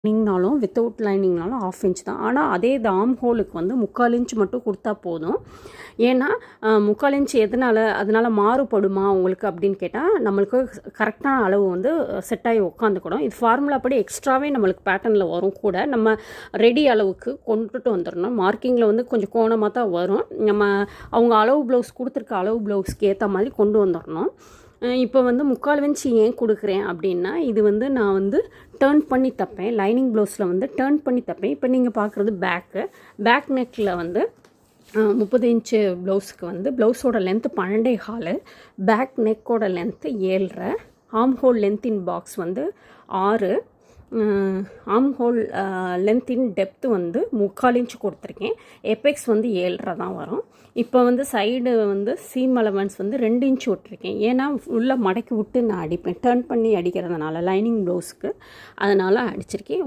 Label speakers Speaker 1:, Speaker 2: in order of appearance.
Speaker 1: லைனிங்னாலும் without லைனிங்னாலும் 1/2 inch தான். ஆனால் அதே இது ஆம் ஹோலுக்கு வந்து 3/4 இன்ச் மட்டும் கொடுத்தா போதும். ஏன்னா 3/4 இன்ச் அதனால் மாறுபடுமா உங்களுக்கு அப்படின்னு கேட்டால் நம்மளுக்கு கரெக்டான அளவு வந்து செட் ஆகி உட்காந்துக்கணும். இது ஃபார்முலா படி எக்ஸ்ட்ராவே நம்மளுக்கு பேட்டர்னில் வரும் கூட. நம்ம ரெடி அளவுக்கு கொண்டுட்டு வந்துடணும். மார்க்கிங்கில் வந்து கொஞ்சம் கோணமாக தான் வரும். நம்ம அவங்க அளவு ப்ளவுஸ் கொடுத்துருக்க அளவு ப்ளவுஸ்க்கு ஏற்ற மாதிரி கொண்டு வந்துடணும். இப்போ வந்து 3/4 இன்ச் ஏன் கொடுக்குறேன் அப்படின்னா, இது வந்து நான் வந்து டேர்ன் பண்ணி தைப்பேன். லைனிங் ப்ளவுஸில் வந்து டேர்ன் பண்ணி தைப்பேன். இப்போ நீங்கள் பார்க்குறது பேக் நெக்கில் வந்து 30 இன்ச்சு ப்ளவுஸுக்கு வந்து ப்ளவுஸோட லென்த்து 12.25, பேக் நெக்கோட லென்த்து 7.5, ஆம் ஹோல் லென்த்தின் பாக்ஸ் வந்து 6, ஆம் ஹோல் லென்த்தின் டெப்த்து வந்து 3/4 இன்ச்சு கொடுத்துருக்கேன். எபெக்ஸ் வந்து 7.5 தான் வரும். இப்போ வந்து சைடு வந்து சீம் அலவன்ஸ் வந்து 2 இன்ச்சு விட்டுருக்கேன். ஏன்னா உள்ளே மடக்கி விட்டு நான் அடிப்பேன், டேர்ன் பண்ணி அடிக்கிறதுனால லைனிங் ப்ளவுஸுக்கு, அதனால் அடிச்சிருக்கேன்.